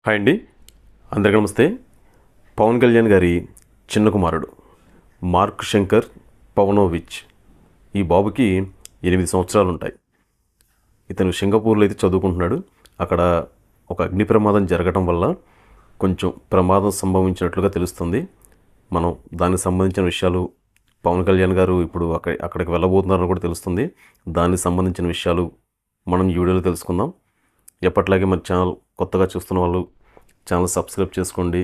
Hi అండి, అందరికీ నమస్తే. పవన్ కళ్యాణ్ గారి చిన్న కుమారుడు మార్క్ శంకర్ పవనోవిచ్. ఈ బాబుకి 8 సంవత్సరాలు ఉంటాయి. ఇతను సింగపూర్లో అయితే చదువుకుంటున్నాడు. అక్కడ ఒక అగ్ని ప్రమాదం జరగడం వల్ల కొంచెం ప్రమాదం సంభవించినట్లుగా తెలుస్తుంది. మనం దానికి సంబంధించిన విషయాలు, పవన్ కళ్యాణ్ గారు ఇప్పుడు అక్కడికి వెళ్ళబోతున్నారని కూడా తెలుస్తుంది. దానికి సంబంధించిన విషయాలు మనం ఈ వీడియోలో తెలుసుకుందాం. ఎప్పట్లాగే మన ఛానల్ కొత్తగా చూస్తున్న వాళ్ళు ఛానల్ సబ్స్క్రైబ్ చేసుకోండి.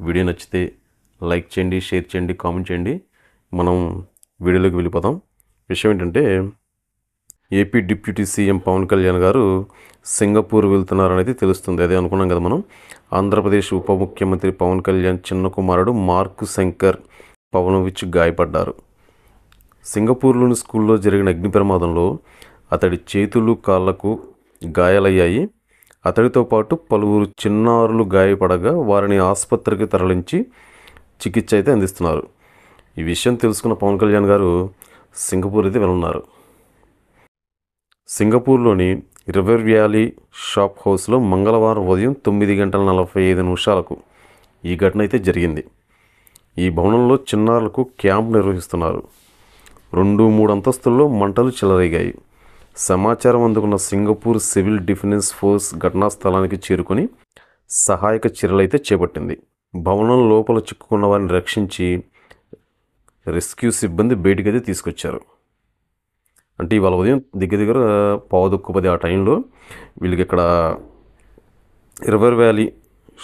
వీడియో నచ్చితే లైక్ చేయండి, షేర్ చేయండి, కామెంట్ చేయండి. మనం వీడియోలోకి వెళ్ళిపోదాం. విషయం ఏంటంటే, AP deputy CM Pawan Kalyan garu Singapore వెళ్తున్నారనేది తెలుస్తుంది. అదే అనుకున్నాం కదా మనం. ఆంధ్రప్రదేశ్ ఉప ముఖ్యమంత్రి పవన్ కళ్యాణ్ చిన్న కుమారుడు మార్క్ శంకర్ పవనోవిచ్ గాయపడ్డారు. సింగపూర్లోని స్కూల్లో జరిగిన అగ్ని ప్రమాదంలో అతడి చేతులు, కాళ్లకు గాయాలయ్యాయి. అతడితో పాటు పలువురు చిన్నారులు గాయపడగా వారిని ఆసుపత్రికి తరలించి చికిత్స అయితే అందిస్తున్నారు. ఈ విషయం తెలుసుకున్న పవన్ కళ్యాణ్ గారు సింగపూర్ అయితే వెళ్ళున్నారు. సింగపూర్లోని రివర్ వ్యాలీ షాప్ హౌస్లో మంగళవారం ఉదయం 9:45 ఈ ఘటన అయితే జరిగింది. ఈ భవనంలో చిన్నారులకు క్యాంప్ నిర్వహిస్తున్నారు. 2-3 అంతస్తుల్లో మంటలు చెలరేగాయి. సమాచారం అందుకున్న సింగపూర్ సివిల్ డిఫెన్స్ ఫోర్స్ ఘటనా స్థలానికి చేరుకొని సహాయక చర్యలైతే చేపట్టింది. భవనం లోపల చిక్కుకున్న వారిని రక్షించి రెస్క్యూ సిబ్బంది బయటికైతే తీసుకొచ్చారు. అంటే ఇవాళ ఉదయం దగ్గర 9:10 ఆ టైంలో వీళ్ళకి ఇక్కడ రివర్ వ్యాలీ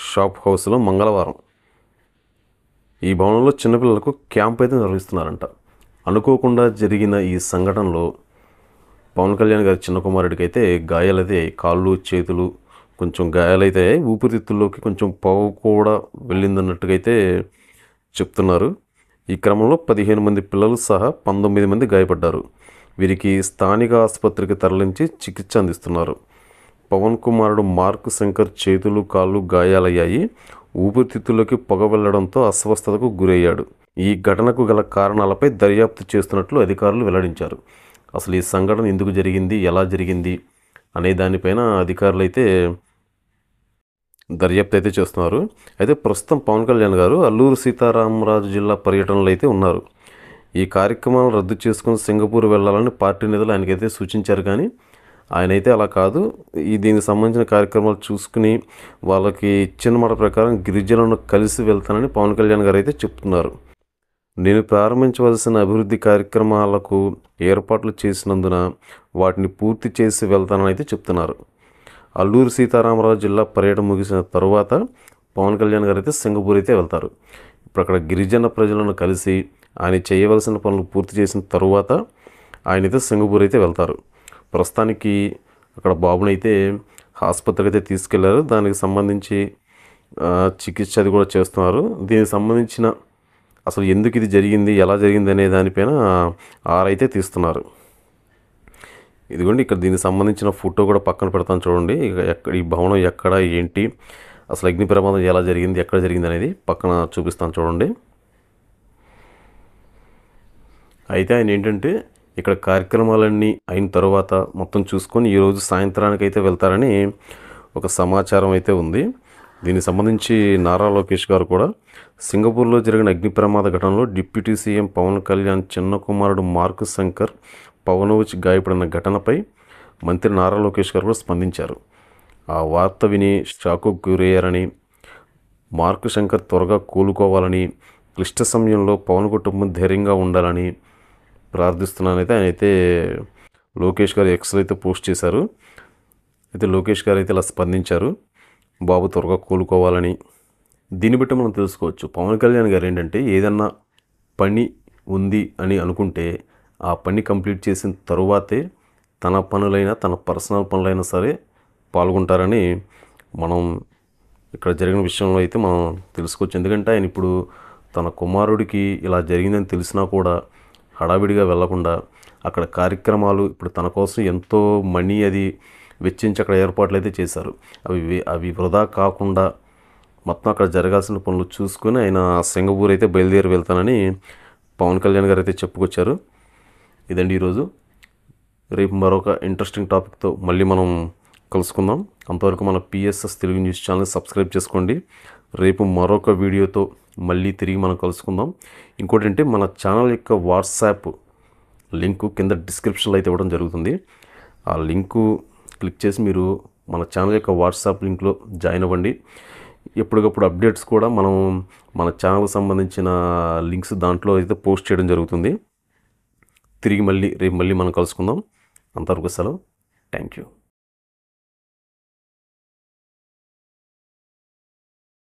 షాప్ హౌస్లో మంగళవారం ఈ భవనంలో చిన్నపిల్లలకు క్యాంప్ అయితే నిర్వహిస్తున్నారంట. అనుకోకుండా జరిగిన ఈ సంఘటనలో పవన్ కళ్యాణ్ గారి చిన్న కుమారుడికి అయితే గాయాలైతే కాళ్ళు, చేతులు కొంచెం గాయాలైతే ఊపిరితిత్తుల్లోకి కొంచెం పొగ కూడా వెళ్ళిందన్నట్టుగా అయితే చెప్తున్నారు. ఈ క్రమంలో 15 మంది పిల్లలు సహా 19 మంది గాయపడ్డారు. వీరికి స్థానిక ఆసుపత్రికి తరలించి చికిత్స అందిస్తున్నారు. పవన్ కుమారుడు మార్క్ శంకర్ చేతులు, కాళ్ళు గాయాలయ్యాయి. ఊపిరితిత్తుల్లోకి పొగ వెళ్లడంతో అస్వస్థతకు గురయ్యాడు. ఈ ఘటనకు గల కారణాలపై దర్యాప్తు చేస్తున్నట్లు అధికారులు వెల్లడించారు. అసలు ఈ సంఘటన ఎందుకు జరిగింది, ఎలా జరిగింది అనే దానిపైన అధికారులు అయితే దర్యాప్తు అయితే చేస్తున్నారు. అయితే ప్రస్తుతం పవన్ కళ్యాణ్ గారు అల్లూరు సీతారామరాజు జిల్లా పర్యటనలో అయితే ఉన్నారు. ఈ కార్యక్రమాలను రద్దు చేసుకుని సింగపూర్ వెళ్ళాలని పార్టీ నేతలు ఆయనకైతే సూచించారు. కానీ ఆయన అయితే అలా కాదు, దీనికి సంబంధించిన కార్యక్రమాలు చూసుకుని వాళ్ళకి ఇచ్చిన మాట ప్రకారం గిరిజనులను కలిసి వెళ్తానని పవన్ కళ్యాణ్ గారు అయితే చెప్తున్నారు. నేను ప్రారంభించవలసిన అభివృద్ధి కార్యక్రమాలకు ఏర్పాట్లు చేసినందున వాటిని పూర్తి చేసి వెళ్తానని అయితే చెప్తున్నారు. అల్లూరు సీతారామరాజు జిల్లా పర్యటన ముగిసిన తరువాత పవన్ కళ్యాణ్ గారు అయితే సింగపూర్ అయితే వెళ్తారు. ఇప్పుడు అక్కడ గిరిజన ప్రజలను కలిసి ఆయన చేయవలసిన పనులు పూర్తి చేసిన తరువాత ఆయన అయితే సింగపూర్ అయితే వెళ్తారు. ప్రస్తుతానికి అక్కడ బాబునైతే ఆసుపత్రికి అయితే తీసుకెళ్లారు. దానికి సంబంధించి చికిత్స అది కూడా చేస్తున్నారు. దీనికి సంబంధించిన అసలు ఎందుకు ఇది జరిగింది, ఎలా జరిగింది అనే దానిపైన ఆరైతే తీస్తున్నారు. ఇదిగోండి, ఇక్కడ దీనికి సంబంధించిన ఫోటో కూడా పక్కన పెడతాను చూడండి. ఇక ఈ భవనం ఎక్కడ, ఏంటి, అసలు అగ్ని ప్రమాదం ఎలా జరిగింది, ఎక్కడ జరిగింది అనేది పక్కన చూపిస్తాను చూడండి. అయితే ఆయన ఏంటంటే ఇక్కడ కార్యక్రమాలన్నీ అయిన తర్వాత మొత్తం చూసుకొని ఈరోజు సాయంత్రానికి అయితే వెళ్తారని ఒక సమాచారం అయితే ఉంది. దీనికి సంబంధించి నారా లోకేష్ గారు కూడా సింగపూర్లో జరిగిన అగ్ని ప్రమాద ఘటనలో డిప్యూటీ సీఎం పవన్ కళ్యాణ్ చిన్న కుమారుడు మార్క్ శంకర్ పవనోవిచ్ గాయపడిన ఘటనపై మంత్రి నారా లోకేష్ గారు కూడా స్పందించారు. ఆ వార్త విని షాకు గురయ్యారని, మార్క్ శంకర్ త్వరగా కోలుకోవాలని, క్లిష్ట సమయంలో పవన్ కుటుంబం ధైర్యంగా ఉండాలని ప్రార్థిస్తున్నానైతే ఆయన అయితే లోకేష్ గారు ఎక్స్లో అయితే పోస్ట్ చేశారు. అయితే లోకేష్ గారు అయితే ఇలా స్పందించారు, బాబు త్వరగా కోలుకోవాలని. దీన్ని బట్టి మనం తెలుసుకోవచ్చు, పవన్ కళ్యాణ్ గారు ఏంటంటే ఏదన్నా పని ఉంది అని అనుకుంటే ఆ పని కంప్లీట్ చేసిన తరువాతే తన పనులైనా, తన పర్సనల్ పనులైనా సరే పాల్గొంటారని మనం ఇక్కడ జరిగిన విషయంలో అయితే మనం తెలుసుకోవచ్చు. ఎందుకంటే ఆయన ఇప్పుడు తన కుమారుడికి ఇలా జరిగిందని తెలిసినా కూడా హడావిడిగా వెళ్లకుండా అక్కడ కార్యక్రమాలు ఇప్పుడు తన కోసం ఎంతో మనీ అది వెచ్చించి అక్కడ ఏర్పాట్లు అయితే చేశారు. అవి వృధా కాకుండా మొత్తం అక్కడ జరగాల్సిన పనులు చూసుకొని ఆయన సింగపూర్ అయితే బయలుదేరి వెళ్తానని పవన్ కళ్యాణ్ గారు అయితే చెప్పుకొచ్చారు. ఇదండి ఈరోజు. రేపు మరొక ఇంట్రెస్టింగ్ టాపిక్తో మళ్ళీ మనం కలుసుకుందాం. అంతవరకు మన PSS Telugu news channel subscribe చేసుకోండి. రేపు మరొక వీడియోతో మళ్ళీ తిరిగి మనం కలుసుకుందాం. ఇంకోటి అంటే మన ఛానల్ యొక్క వాట్సాప్ లింకు కింద డిస్క్రిప్షన్లో అయితే ఇవ్వడం జరుగుతుంది. ఆ లింకు క్లిక్ చేసి మీరు మన ఛానల్ యొక్క వాట్సాప్ లింక్లో జాయిన్ అవ్వండి. ఎప్పటికప్పుడు అప్డేట్స్ కూడా మనం మన ఛానల్కి సంబంధించిన లింక్స్ దాంట్లో అయితే పోస్ట్ చేయడం జరుగుతుంది. తిరిగి రేపు మళ్ళీ మనం కలుసుకుందాం. అంతవరకు సెలవు. Thank you.